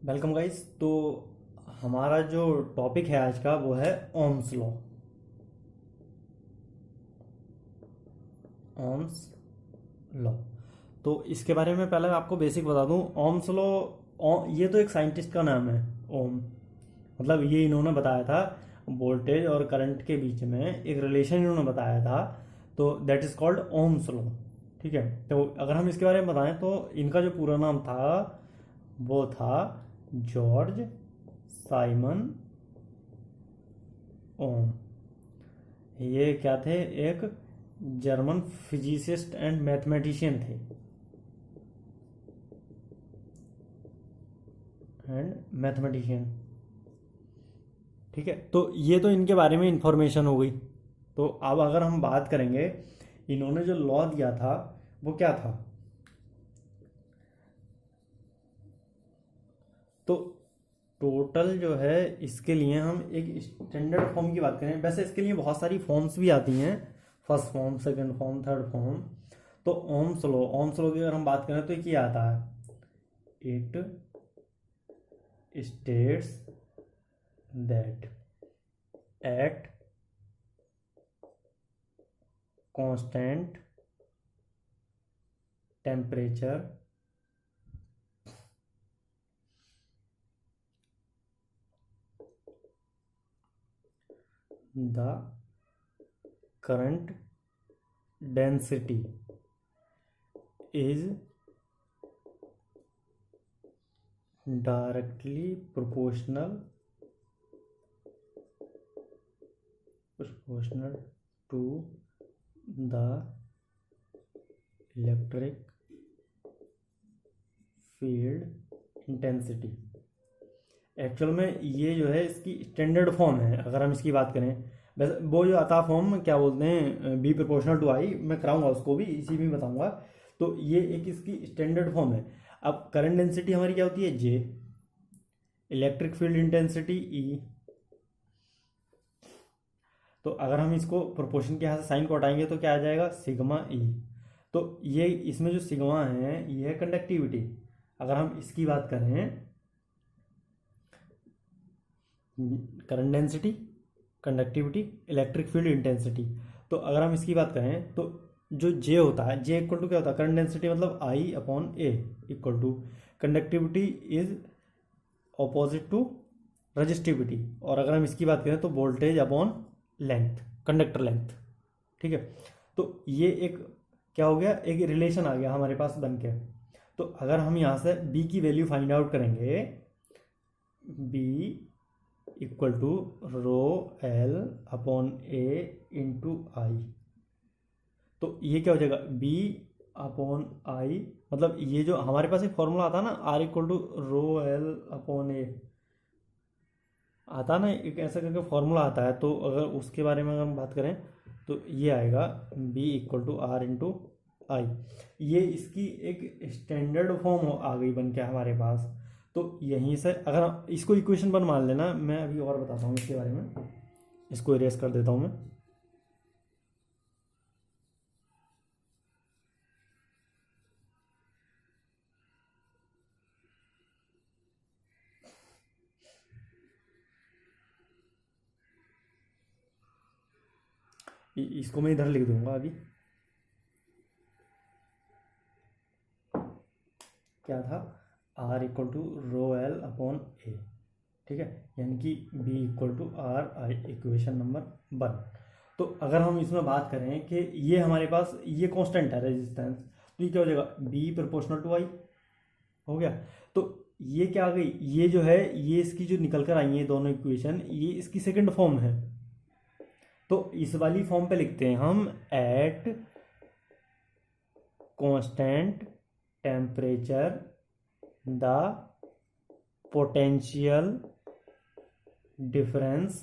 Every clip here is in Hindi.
Welcome guys. तो हमारा जो टॉपिक है आज का वो है ओम्स लॉ। Ohm's law. तो इसके बारे में पहले आपको बेसिक बता दूं। ओम्स लॉ ये तो एक साइंटिस्ट का नाम है। ओम मतलब ये इन्होंने बताया था वोल्टेज और करंट के बीच में एक रिलेशन इन्होंने बताया था। तो that is called Ohm's law. ठीक है। तो अगर हम इसके बारे में बताएं तो इनका जो पूरा नाम था वो था जॉर्ज साइमन ओम। ये क्या थे? एक जर्मन फिजिसिस्ट एंड मैथमेटिशियन थे। And mathematician. ठीक है। तो ये तो इनके बारे में इंफॉर्मेशन हो गई। तो अब अगर हम बात करेंगे इन्होंने जो लॉ दिया था वो क्या था। तो टोटल जो है इसके लिए हम एक स्टैंडर्ड फॉर्म की बात करें। वैसे इसके लिए बहुत सारी फॉर्म्स भी आती हैं। First form, second form, third form. तो ओम्स लॉ की अगर हम बात करें तो ये क्या आता है? It states that at constant temperature the current density is directly proportional to the electric field intensity। Actual में ये जो है इसकी स्टैंडर्ड फॉर्म है अगर हम इसकी बात करें। वैसे वो जो आता फॉर्म क्या बोलते हैं, बी प्रोपोर्शनल टू आई, मैं कराऊंगा उसको भी इसी में बताऊंगा। तो ये एक इसकी स्टैंडर्ड फॉर्म है। अब करंट डेंसिटी हमारी क्या होती है? J. Electric field intensity E. तो अगर हम इसको प्रोपोर्शन के यहाँ से साइन को हटाएंगे तो क्या आ जाएगा? सिग्मा ई। तो ये इसमें जो सिग्मा है ये है कंडक्टिविटी। अगर हम इसकी बात करें, current density, conductivity, electric field intensity. तो अगर हम इसकी बात करें तो जो जे होता है, जे इक्वल टू क्या होता है? करंट डेंसिटी मतलब I upon A equal to conductivity is opposite to resistivity. और अगर हम इसकी बात करें तो voltage upon length, conductor length. ठीक है। तो ये एक क्या हो गया? एक रिलेशन आ गया हमारे पास बन के। तो अगर हम यहाँ से बी की वैल्यू फाइंड आउट करेंगे, B equal to rho L upon A into I. तो ये क्या हो जाएगा? B upon I. मतलब ये जो हमारे पास एक फॉर्मूला आता है ना, R equal to rho L upon A, आता ना एक ऐसा करके फॉर्मूला आता है। तो अगर उसके बारे में अगर हम बात करें तो ये आएगा B equal to R into I. ये इसकी एक स्टैंडर्ड फॉर्म आ गई बन के हमारे पास। तो यहीं से अगर इसको इक्वेशन वन मान लेना, मैं अभी और बताता हूँ इसके बारे में। इसको इरेज कर देता हूँ मैं। इसको मैं इधर लिख दूंगा अभी। क्या था? R equal to rho L upon A. ठीक है। यानी कि B equal to R I, equation number one. तो अगर हम इसमें बात करें कि ये हमारे पास ये कांस्टेंट है रेजिस्टेंस, तो ये क्या हो जाएगा? बी प्रोपोर्शनल टू आई हो गया। तो ये क्या आ गई? ये जो है ये इसकी जो निकल कर आई है दोनों इक्वेशन, ये इसकी सेकंड फॉर्म है। तो इस वाली फॉर्म पे लिखते हैं हम at constant temperature the potential difference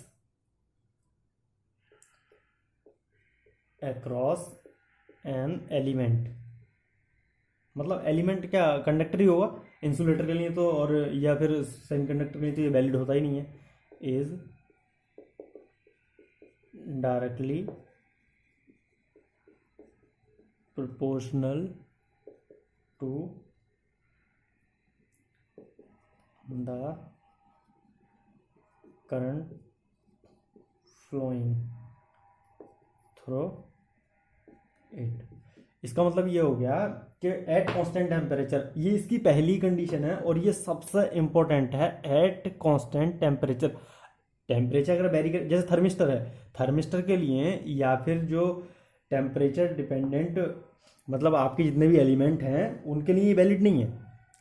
across an element. मतलब एलिमेंट क्या, कंडक्टर ही होगा। इंसुलेटर के लिए तो, और या फिर सेमी कंडक्टर के लिए तो ये वैलिड होता ही नहीं है। Is directly proportional to the current flowing through it. इसका मतलब ये हो गया कि एट कांस्टेंट टेम्परेचर, ये इसकी पहली कंडीशन है और ये सबसे इंपॉर्टेंट है। एट कांस्टेंट टेम्परेचर, टेम्परेचर अगर वेरी कर, जैसे थर्मिस्टर है, थर्मिस्टर के लिए या फिर जो टेम्परेचर डिपेंडेंट मतलब आपके जितने भी एलिमेंट हैं उनके लिए ये वैलिड नहीं है,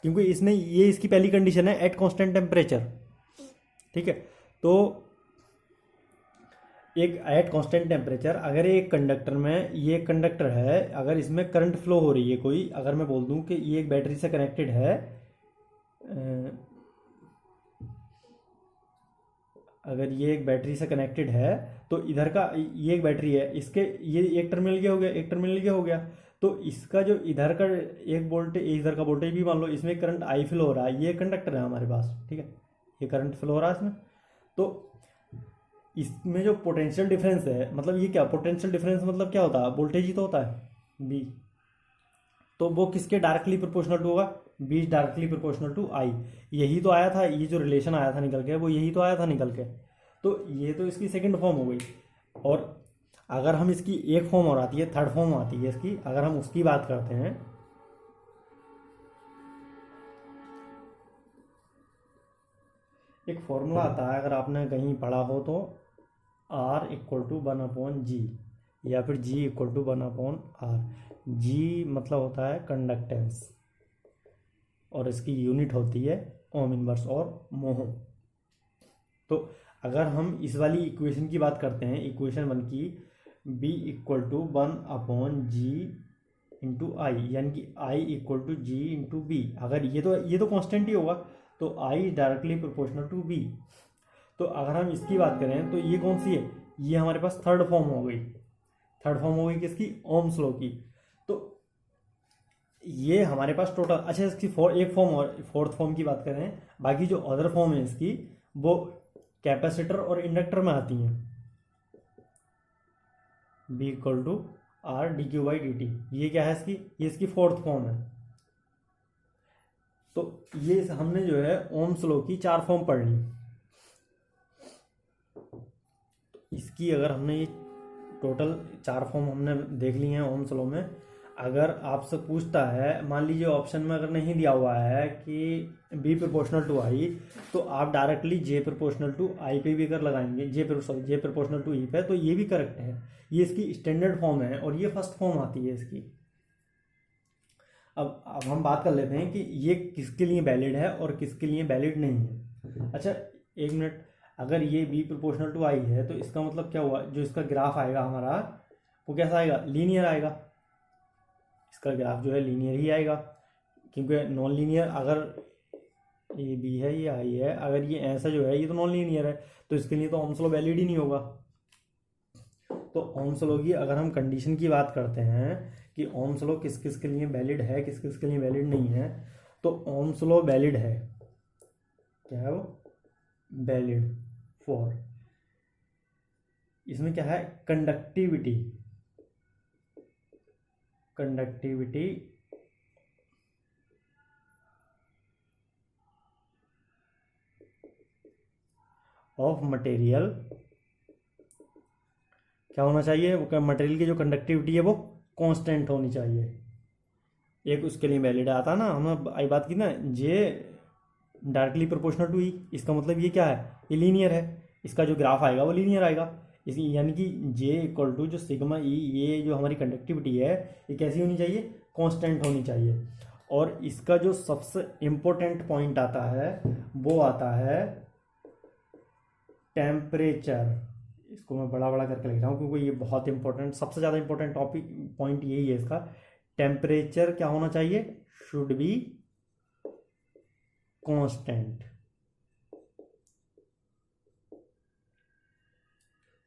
क्योंकि इसने ये इसकी पहली कंडीशन है एट कांस्टेंट टेम्परेचर। ठीक है, तो एक एट कांस्टेंट टेम्परेचर, अगर एक कंडक्टर में, ये कंडक्टर है, अगर इसमें करंट फ्लो हो रही है कोई, अगर मैं बोल दूं कि ये एक बैटरी से कनेक्टेड है, अगर ये एक बैटरी से कनेक्टेड है तो इधर का ये एक बैटरी है, इसके ये एक टर्मिनल क्या हो गया, एक टर्मिनल क्या हो गया, तो इसका जो इधर का एक वोल्टेज, इधर का वोल्टेज भी मान लो, इसमें करंट आई फ्लो हो रहा है, ये कंडक्टर है हमारे पास। ठीक है, ये करंट फ्लो हो रहा है इसमें, तो इसमें जो पोटेंशियल डिफरेंस है, मतलब ये क्या पोटेंशियल डिफरेंस मतलब क्या होता है, वोल्टेज ही तो होता है बी, तो वो किसके डायरेक्टली प्रोपोर्शनल टू होगा, बी डायरेक्टली प्रोपोर्शनल टू आई। यही तो आया था, ये जो रिलेशन आया था निकल के, वो यही तो आया था निकल के, तो ये तो इसकी सेकंड फॉर्म हो गई। और अगर हम इसकी एक फॉर्म और आती है, थर्ड फॉर्म आती है इसकी, अगर हम उसकी बात करते हैं, एक फॉर्मूला आता है, अगर आपने कहीं पढ़ा हो तो, R इक्वल टू 1/G, या फिर G equal to 1/R। G मतलब होता है कंडक्टेंस और इसकी यूनिट होती है ओम इनवर्स और मोह। तो अगर हम इस वाली इक्वेशन की बात करते हैं, इक्वेशन 1 की, B equal to 1/G into I, यानी कि I equal to G into B, अगर ये तो कांस्टेंट ही होगा, तो I directly proportional to B। तो अगर हम इसकी बात करें तो ये कौन सी है, ये हमारे पास थर्ड फॉर्म हो गई, थर्ड फॉर्म हो गई किसकी, ओम्स लॉ की। तो ये हमारे पास टोटल, अच्छा इसकी एक फॉर्म और फोर्थ फॉर्म की बात करें, बाकी जो अदर फॉर्म है इसकी वो कैपेसिटर और इंडक्टर में आती हैं। B equal to R D Q by D T, ये क्या है इसकी, ये इसकी फोर्थ फॉर्म है। तो ये हमने जो है ओम्स लॉ की 4 फॉर्म पढ़ ली। इसकी अगर हमने ये टोटल 4 फॉर्म हमने देख ली हैं ओम्स लॉ में, अगर आपसे पूछता है, मान लीजिए ऑप्शन में अगर नहीं दिया हुआ है कि बी प्रोपोर्शनल टू आई, तो आप डायरेक्टली जे प्रोपोर्शनल टू आई पे भी अगर लगाएंगे, जे प्रोपोर्शनल टू ई पे, तो ये भी करेक्ट है। ये इसकी स्टैंडर्ड फॉर्म है और ये फर्स्ट फॉर्म आती है इसकी। अब हम बात कर लेते हैं कि ये किसके लिए वैलिड है और किसके लिए वैलिड नहीं है। अच्छा एक मिनट, अगर ये बी प्रोपोर्शनल टू आई है तो इसका मतलब क्या हुआ, जो इसका ग्राफ आएगा हमारा वो कैसा आएगा, लीनियर आएगा। इसका ग्राफ जो है लीनियर ही आएगा, क्योंकि नॉन लीनियर, अगर ये बी है ये आई है, अगर ये ऐसा जो है ये तो नॉन लीनियर है, तो इसके लिए तो ओम्स लॉ वैलिड ही नहीं होगा। तो ओम्स लॉ की अगर हम कंडीशन की बात करते हैं कि ओम्स लॉ किस किस के लिए वैलिड है, किस किस के लिए वैलिड नहीं है, तो ओम्स लॉ वैलिड है, क्या है वो, वैलिड फॉर, इसमें क्या है, कंडक्टिविटी ऑफ मटेरियल, क्या होना चाहिए, वो मटेरियल की जो कंडक्टिविटी है वो कांस्टेंट होनी चाहिए। एक उसके लिए वैलिड आता ना, हमने आई बात की ना, जे डायरेक्टली प्रोपोर्शनल टू ई, इसका मतलब ये क्या है, ये लीनियर है, इसका जो ग्राफ आएगा वो लीनियर आएगा। इसी यानी कि जे इक्वल टू जो सिग्मा ई, ये जो हमारी कंडक्टिविटी है ये कैसी होनी चाहिए, कांस्टेंट होनी चाहिए। और इसका जो सबसे इम्पोर्टेंट पॉइंट आता है वो आता है टेम्परेचर। इसको मैं बड़ा बड़ा करके लिख रहा हूँ क्योंकि ये बहुत इंपॉर्टेंट, सबसे ज़्यादा इंपॉर्टेंट टॉपिक पॉइंट यही है इसका। टेम्परेचर क्या होना चाहिए, शुड बी कांस्टेंट।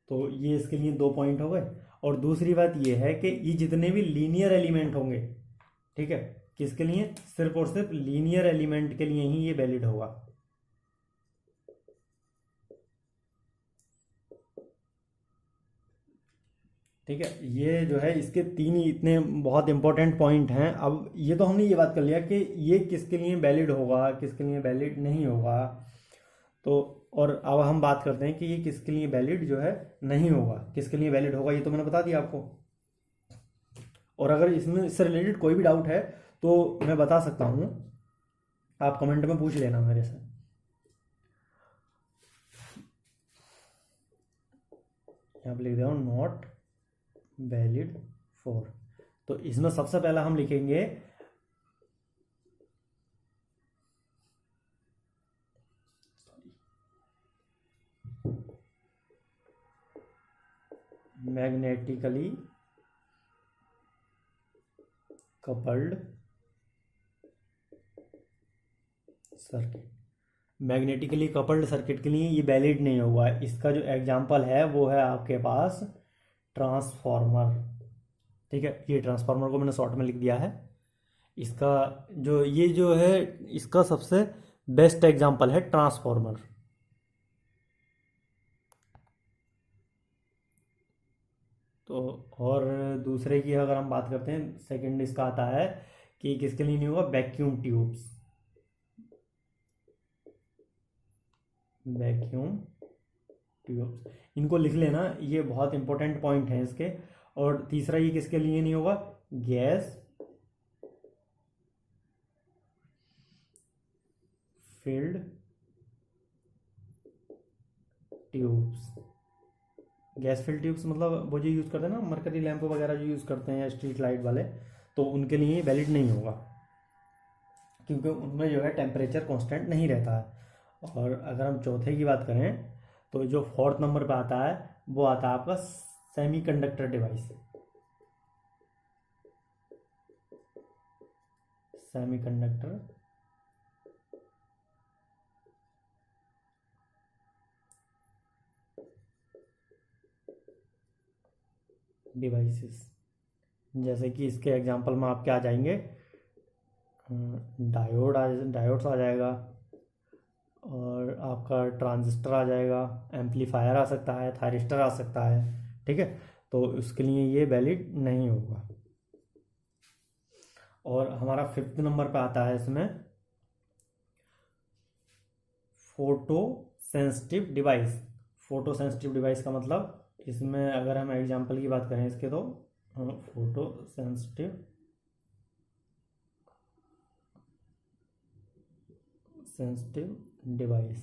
तो ये इसके लिए 2 पॉइंट हो गए। और दूसरी बात ये है कि ये जितने भी लीनियर एलिमेंट होंगे, ठीक है, किसके लिए, सिर्फ और सिर्फ लीनियर एलिमेंट के लिए ही ये वैलिड होगा। ठीक है, ये जो है इसके तीन ही इतने बहुत इंपॉर्टेंट पॉइंट हैं। अब ये तो हमने ये बात कर लिया कि ये किसके लिए वैलिड होगा, किसके लिए वैलिड नहीं होगा। तो और अब हम बात करते हैं कि ये किसके लिए वैलिड जो है नहीं होगा, किसके लिए वैलिड होगा, ये तो मैंने बता दिया आपको। और अगर इसमें इससे रिलेटेड कोई भी डाउट है तो मैं बता सकता हूँ, आप कमेंट में पूछ लेना मेरे से। यहाँ पे लिख दे रहा हूँ नॉट वैलिड फॉर। तो इसमें सबसे पहला हम लिखेंगे magnetically coupled circuit. Magnetically coupled circuit के लिए ये वैलिड नहीं होगा। इसका जो एग्जांपल है वो है आपके पास ट्रांसफॉर्मर। ठीक है, ये ट्रांसफार्मर को मैंने शॉर्ट में लिख दिया है। इसका जो ये जो है इसका सबसे बेस्ट एग्जांपल है ट्रांसफॉर्मर। तो और दूसरे की अगर हम बात करते हैं, सेकंड इसका आता है कि किसके लिए नहीं होगा, वैक्यूम ट्यूब्स। वैक्यूम ट्यूब्स, इनको लिख लेना, ये बहुत इंपॉर्टेंट पॉइंट है इसके। और तीसरा ये किसके लिए नहीं होगा, gas filled tubes. Gas filled tubes मतलब वो जो यूज़ करते हैं ना, मरकरी लैंप वगैरह जो यूज़ करते हैं या स्ट्रीट लाइट वाले, तो उनके लिए वैलिड नहीं होगा, क्योंकि उनमें जो है टेम्परेचर कांस्टेंट नहीं रहता है। और अगर हम चौथे की बात करें तो जो फोर्थ नंबर पे आता है वो आता है आपका सेमीकंडक्टर डिवाइस। सेमीकंडक्टर डिवाइसेस, जैसे कि इसके एग्जांपल में आपके आ जाएंगे डायोड्स आ जाएगा, और आपका ट्रांजिस्टर आ जाएगा, एम्पलीफायर आ सकता है, थायरिस्टर आ सकता है। ठीक है, तो उसके लिए ये वैलिड नहीं होगा। और हमारा फिफ्थ नंबर पे आता है इसमें photo sensitive device. Photo sensitive device का मतलब, इसमें अगर हम एग्जांपल की बात करें इसके, तो फोटो सेंसिटिव डिवाइस,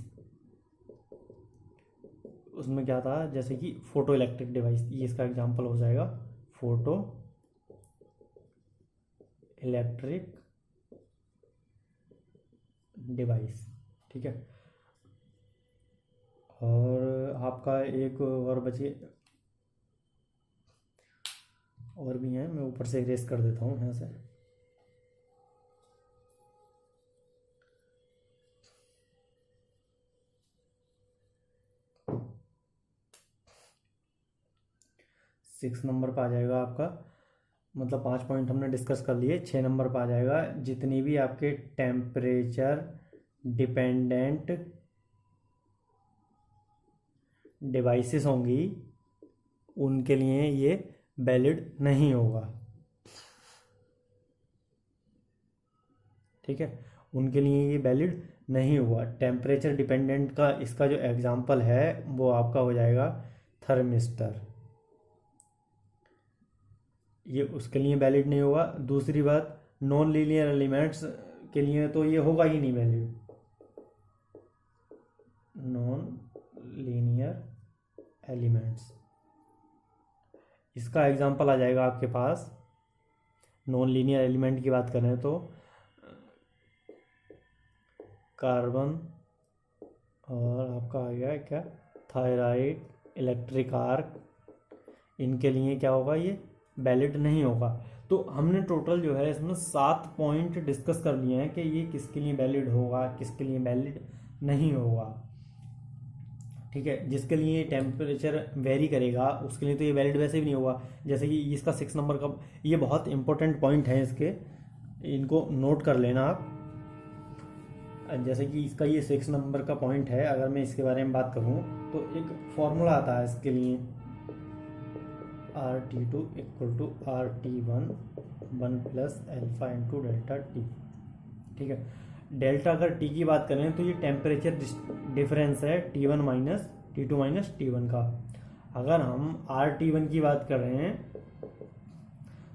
उसमें क्या था, जैसे कि फोटो इलेक्ट्रिक डिवाइस, ये इसका एग्जांपल हो जाएगा, फोटो इलेक्ट्रिक डिवाइस। ठीक है, और आपका एक और बचे, और भी हैं, मैं ऊपर से इरेज कर देता हूँ यहाँ से। सिक्स नंबर पर आ जाएगा आपका, मतलब 5 पॉइंट हमने डिस्कस कर लिए। 6 नंबर पर आ जाएगा जितनी भी आपके टेम्परेचर डिपेंडेंट डिवाइसेस होंगी उनके लिए ये वैलिड नहीं होगा। ठीक है, उनके लिए ये वैलिड नहीं हुआ। टेम्परेचर डिपेंडेंट का इसका जो एग्जांपल है वो आपका हो जाएगा थर्मिस्टर, ये उसके लिए वैलिड नहीं होगा। दूसरी बात, नॉन लीनियर एलिमेंट्स के लिए तो ये होगा ही नहीं वैलिड। नॉन लीनियर एलिमेंट्स, इसका एग्जांपल आ जाएगा आपके पास, नॉन लीनियर एलिमेंट की बात करें तो कार्बन, और आपका आ गया क्या, थायराइड, इलेक्ट्रिक आर्क, इनके लिए क्या होगा, ये वैलिड नहीं होगा। तो हमने टोटल जो है इसमें 7 पॉइंट डिस्कस कर लिए हैं कि ये किसके लिए वैलिड होगा, किसके लिए वैलिड नहीं होगा। ठीक है, जिसके लिए टेम्परेचर वेरी करेगा उसके लिए तो ये वैलिड वैसे भी नहीं होगा। जैसे कि इसका 6 नंबर का, ये बहुत इंपॉर्टेंट पॉइंट है इसके, इनको नोट कर लेना आप। जैसे कि इसका ये 6 नंबर का पॉइंट है, अगर मैं इसके बारे में बात करूँ तो एक फॉर्मूला आता है इसके लिए, R T two equal to R T one 1+α into delta T. ठीक है, डेल्टा अगर टी की बात करें तो ये टेम्परेचर डिफरेंस है T1 minus T2 minus T1 का। अगर हम आर टी वन की बात कर रहे हैं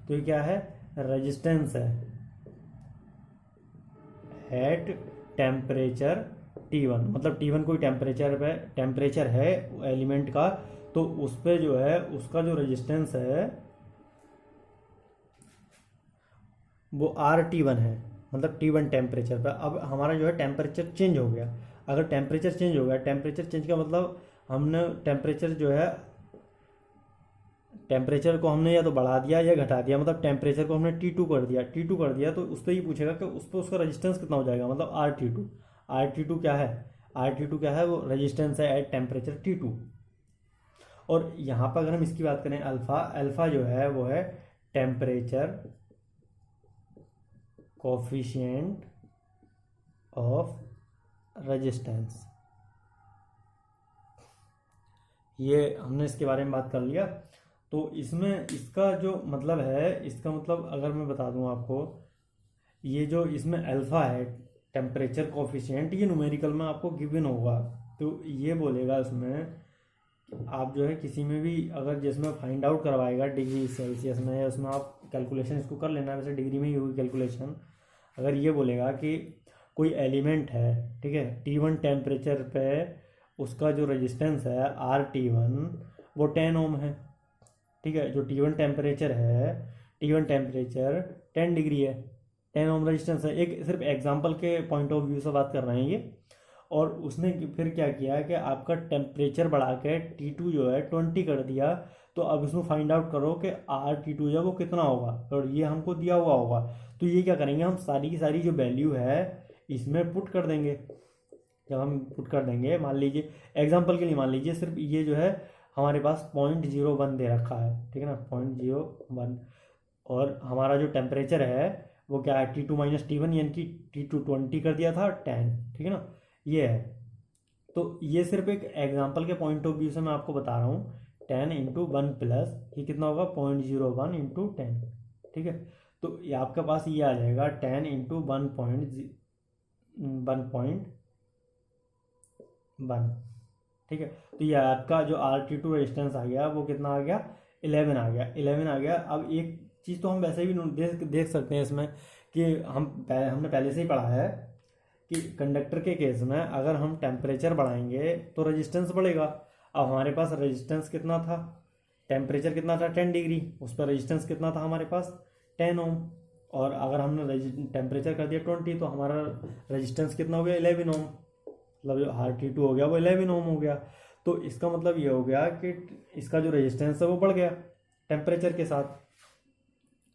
तो ये क्या है, रेजिस्टेंस है एट टेम्परेचर T1, मतलब T1 कोई टेम्परेचर है एलिमेंट का, तो उस पे जो है उसका जो रेजिस्टेंस है वो RT1 है, मतलब T1 टेम्परेचर पे। अब हमारा जो है टेम्परेचर चेंज हो गया। अगर टेम्परेचर चेंज हो गया, टेम्परेचर चेंज का मतलब हमने टेम्परेचर जो है, टेम्परेचर को हमने या तो बढ़ा दिया या घटा दिया, मतलब टेम्परेचर को हमने T2 कर दिया तो उस पर ये पूछेगा कि उस पर उसका रेजिस्टेंस कितना हो जाएगा, मतलब RT2 क्या है, RT2 क्या है, वो रेजिस्टेंस है एट टेम्परेचर T2। और यहाँ पर अगर हम इसकी बात करें अल्फा जो है वो है टेम्परेचर कोफिशिएंट ऑफ रेजिस्टेंस। ये हमने इसके बारे में बात कर लिया। तो इसमें इसका जो मतलब है, इसका मतलब अगर मैं बता दूं आपको, ये जो इसमें अल्फा है टेम्परेचर कोफिशिएंट, ये न्यूमेरिकल में आपको गिवन होगा। तो ये बोलेगा इसमें आप जो है किसी में भी अगर जिसमें फाइंड आउट करवाएगा डिग्री सेल्सियस में, या उसमें आप कैलकुलेशन इसको कर लेना, वैसे डिग्री में ही होगी कैलकुलेशन। अगर ये बोलेगा कि कोई एलिमेंट है, ठीक है, T1 टेम्परेचर पे उसका जो रेजिस्टेंस है RT1 वो 10 ओम है। ठीक है, जो T1 टेम्परेचर है, T1 टेम्परेचर 10 डिग्री है, 10 ओम रेजिस्टेंस है। एक सिर्फ एग्जांपल के पॉइंट ऑफ व्यू से बात कर रहे हैं ये। और उसने फिर क्या किया कि आपका टेम्परेचर बढ़ा के T2 जो है 20 कर दिया। तो अब इसमें फाइंड आउट करो कि RT2 जो है वो कितना होगा, और ये हमको दिया हुआ होगा। तो ये क्या करेंगे, हम सारी की सारी जो वैल्यू है इसमें पुट कर देंगे। जब हम पुट कर देंगे, मान लीजिए एग्जांपल के लिए, मान लीजिए सिर्फ ये जो है हमारे पास 0.01 दे रखा है, ठीक है ना, 0.01, और हमारा जो टेम्परेचर है वो क्या है T2 माइनस T1, यानी कि T2 20 कर दिया था 10, ठीक है ना, ये है। तो ये सिर्फ एक एग्जांपल के पॉइंट ऑफ व्यू से मैं आपको बता रहा हूँ। 10 इंटू 1 प्लस ये कितना होगा 0.01 इंटू 10, ठीक है। तो ये आपके पास ये आ जाएगा 10 इंटू 1.1, ठीक है। तो ये आपका जो RT2 रेजिस्टेंस आ गया वो कितना आ गया, 11 आ गया, 11 आ गया। अब एक चीज़ तो हम वैसे भी देख सकते हैं इसमें कि हमने पहले से ही पढ़ा है कि कंडक्टर के केस में अगर हम टेम्परेचर बढ़ाएंगे तो रेजिस्टेंस बढ़ेगा। अब हमारे पास रेजिस्टेंस कितना था, टेम्परेचर कितना था 10 डिग्री, उस पर रेजिस्टेंस कितना था हमारे पास 10 ओम, और अगर हमने टेम्परेचर कर दिया 20 तो हमारा रेजिस्टेंस कितना हो गया 11 ओम, मतलब जो RT2 हो गया वो 11 ओम हो गया। तो इसका मतलब ये हो गया कि इसका जो रेजिस्टेंस है वो बढ़ गया टेम्परेचर के साथ।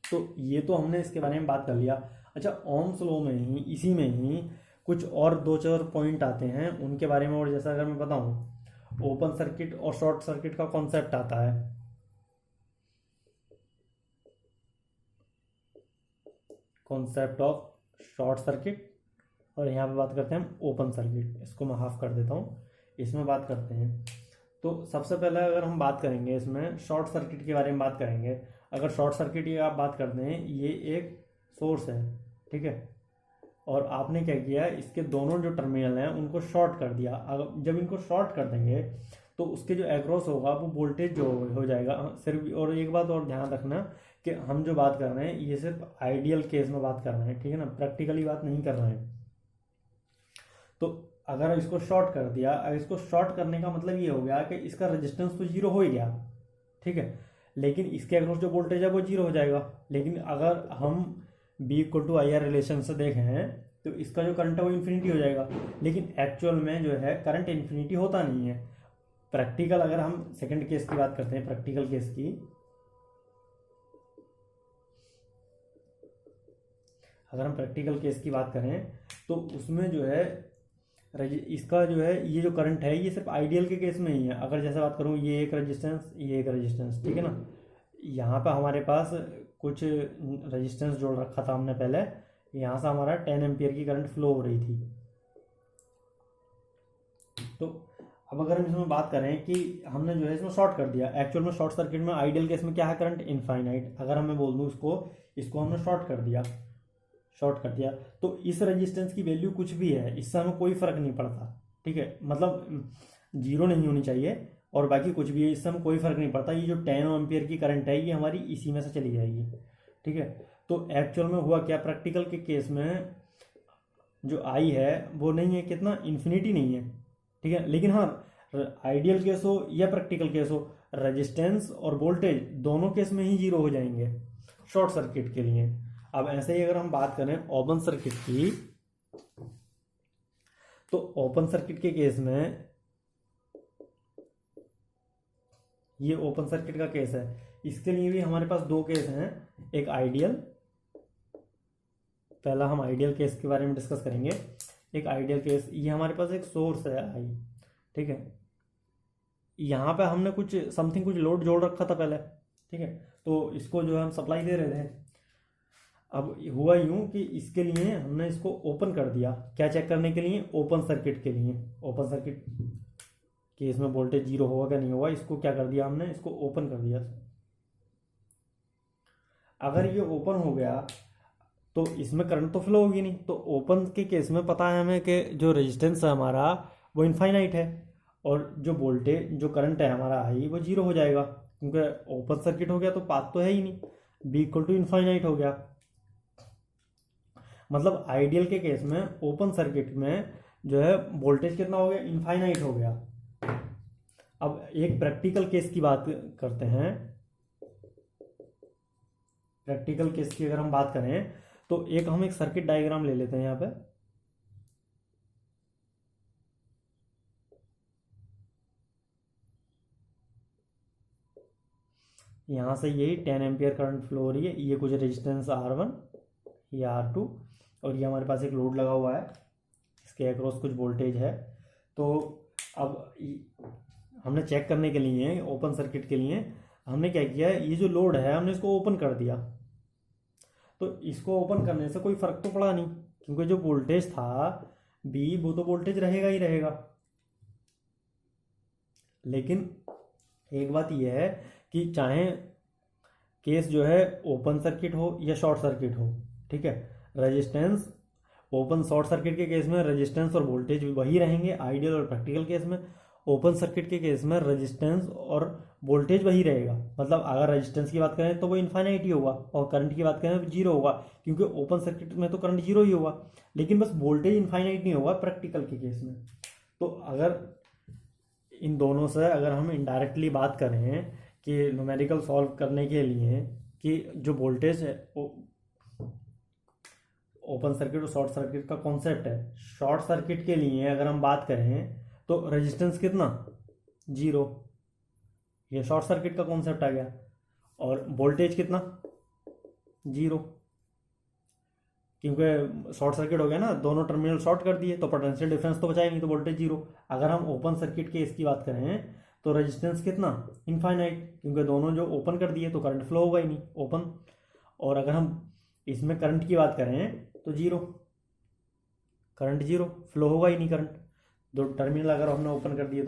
तो ये तो हमने इसके बारे में बात कर लिया। अच्छा, ओम्स लॉ में ही, इसी में ही कुछ और 2-4 पॉइंट आते हैं उनके बारे में। और जैसा अगर मैं बताऊं, ओपन सर्किट और शॉर्ट सर्किट का कॉन्सेप्ट आता है। कॉन्सेप्ट ऑफ शॉर्ट सर्किट, और यहाँ पे बात करते हैं हम ओपन सर्किट। इसको मैं हाफ कर देता हूँ, इसमें बात करते हैं। तो सबसे पहले अगर हम बात करेंगे इसमें शॉर्ट सर्किट के बारे में बात करेंगे। अगर शॉर्ट सर्किट की आप बात करते हैं, ये एक सोर्स है, ठीक है, और आपने क्या किया, इसके दोनों जो टर्मिनल हैं उनको शॉर्ट कर दिया। अगर जब इनको शॉर्ट कर देंगे तो उसके जो एक्रॉस होगा वो वोल्टेज जो हो जाएगा सिर्फ। और एक बात और ध्यान रखना कि हम जो बात कर रहे हैं ये सिर्फ आइडियल केस में बात कर रहे हैं, ठीक है ना, प्रैक्टिकली बात नहीं कर रहे हैं। तो अगर इसको शॉर्ट कर दिया, इसको शॉर्ट करने का मतलब ये हो गया कि इसका रेजिस्टेंस तो जीरो हो ही गया, ठीक है, लेकिन इसके अक्रॉस जो वोल्टेज है वो जीरो हो जाएगा। लेकिन अगर हम B=IR रिलेशन से देखें तो इसका जो करंट है वो इन्फिनिटी हो जाएगा। लेकिन एक्चुअल में जो है करंट इन्फिनिटी होता नहीं है। प्रैक्टिकल, अगर हम सेकंड केस की बात करते हैं, प्रैक्टिकल केस की, अगर हम प्रैक्टिकल केस की बात करें तो उसमें जो है इसका जो है ये जो करंट है ये सिर्फ आइडियल के केस में ही है। अगर जैसे बात करूँ, ये एक रेजिस्टेंस, ये एक रेजिस्टेंस, ठीक है ना, यहाँ पे हमारे पास कुछ रेजिस्टेंस जोड़ रखा था हमने पहले, यहाँ से हमारा 10 एम्पियर की करंट फ्लो हो रही थी। तो अब अगर हम इसमें बात करें कि हमने जो है इसमें शॉर्ट कर दिया, एक्चुअल में शॉर्ट सर्किट में आइडियल केस में क्या है, करंट इनफाइनाइट। अगर हमें बोल दूँ इसको इसको हमने शॉर्ट कर दिया, तो इस रेजिस्टेंस की वैल्यू कुछ भी है, इससे हमें कोई फर्क नहीं पड़ता, ठीक है, मतलब जीरो नहीं होनी चाहिए और बाकी कुछ भी है, इससे हमें कोई फर्क नहीं पड़ता। ये जो 10 एम्पियर की करंट है ये हमारी इसी में से चली जाएगी, ठीक है। तो एक्चुअल में हुआ क्या, प्रैक्टिकल के केस में जो आई है वो नहीं है कितना, इन्फिनिटी नहीं है, ठीक है। लेकिन हाँ, आइडियल केस हो या प्रैक्टिकल केस हो, रेजिस्टेंस और वोल्टेज दोनों केस में ही जीरो हो जाएंगे शॉर्ट सर्किट के लिए। अब ऐसे ही अगर हम बात करें ओपन सर्किट की, तो ओपन सर्किट के केस में, ये ओपन सर्किट का केस है, इसके लिए भी हमारे पास दो केस हैं, एक आइडियल, पहला हम आइडियल केस के बारे में डिस्कस करेंगे। एक आइडियल केस, ये हमारे पास एक सोर्स है आई, ठीक है, यहाँ पे हमने कुछ समथिंग कुछ लोड जोड़ रखा था पहले, ठीक है, तो इसको जो है हम सप्लाई दे रहे थे। अब हुआ यूं कि इसके लिए हमने इसको ओपन कर दिया, क्या चेक करने के लिए, ओपन सर्किट के लिए, ओपन सर्किट कि इसमें वोल्टेज जीरो होगा क्या नहीं होगा, इसको क्या कर दिया हमने, इसको ओपन कर दिया। अगर ये ओपन हो गया तो इसमें करंट तो फ्लो होगी नहीं, तो ओपन के केस में पता है हमें कि जो रेजिस्टेंस है हमारा वो इनफाइनाइट है और जो वोल्टेज जो करंट है हमारा आई वो जीरो हो जाएगा, क्योंकि ओपन सर्किट हो गया तो पाथ तो है ही नहीं, बी इक्वल टू इनफाइनाइट हो गया। मतलब आइडियल के केस में ओपन सर्किट में जो है वोल्टेज कितना हो गया, इनफाइनाइट हो गया। अब एक प्रैक्टिकल केस की बात करते हैं, प्रैक्टिकल केस की अगर हम बात करें तो एक हम एक सर्किट डायग्राम ले लेते हैं यहाँ पे, यहाँ से यही 10 एम्पियर करंट फ्लो हो रही है, ये कुछ रेजिस्टेंस R1 या R2 और ये हमारे पास एक लोड लगा हुआ है, इसके अक्रॉस कुछ वोल्टेज है। तो अब हमने चेक करने के लिए ओपन सर्किट के लिए हमने क्या किया, ये जो लोड है हमने इसको ओपन कर दिया, तो इसको ओपन करने से कोई फर्क तो पड़ा नहीं, क्योंकि जो वोल्टेज था बी वो तो वोल्टेज रहेगा ही रहेगा। लेकिन एक बात यह है कि चाहे केस जो है ओपन सर्किट हो या शॉर्ट सर्किट हो, ठीक है, रेजिस्टेंस ओपन शॉर्ट सर्किट के केस में रेजिस्टेंस और वोल्टेज वही रहेंगे, आइडियल और प्रैक्टिकल केस में ओपन सर्किट के केस में रेजिस्टेंस और वोल्टेज वही रहेगा। मतलब अगर रेजिस्टेंस की बात करें तो वो इनफाइनाइट ही होगा और करंट की बात करें तो जीरो होगा, क्योंकि ओपन सर्किट में तो करंट जीरो ही होगा, लेकिन बस वोल्टेज इनफाइनाइट नहीं होगा प्रैक्टिकल के केस में। तो अगर इन दोनों से अगर हम इनडायरेक्टली बात करें कि न्यूमेरिकल सॉल्व करने के लिए कि जो वोल्टेज है ओपन सर्किट और शॉर्ट सर्किट का कॉन्सेप्ट है, शॉर्ट सर्किट के लिए अगर हम बात करें तो रेजिस्टेंस कितना, जीरो, ये शॉर्ट सर्किट का कॉन्सेप्ट आ गया, और वोल्टेज कितना, जीरो, क्योंकि शॉर्ट सर्किट हो गया ना, दोनों टर्मिनल शॉर्ट कर दिए तो पोटेंशियल डिफरेंस तो बचा ही नहीं, तो वोल्टेज जीरो। अगर हम ओपन सर्किट के इसकी बात करें तो रेजिस्टेंस कितना, इनफाइनाइट, क्योंकि दोनों जो ओपन कर दिए तो करंट फ्लो होगा ही नहीं ओपन, और अगर हम इसमें करंट की बात करें तो जीरो, करंट जीरो, फ्लो होगा ही नहीं करंट, दो टर्मिनल अगर हमने ओपन कर दिए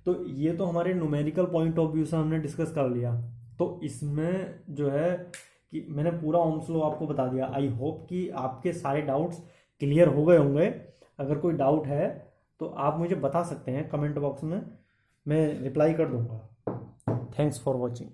तो ये तो हमारे न्यूमेरिकल पॉइंट ऑफ व्यू से हमने डिस्कस कर लिया। तो इसमें जो है कि मैंने पूरा ओम्स लॉ आपको बता दिया। आई होप कि आपके सारे डाउट्स क्लियर हो गए होंगे। अगर कोई डाउट है तो आप मुझे बता सकते हैं कमेंट बॉक्स में, मैं रिप्लाई कर दूंगा। Thanks for watching.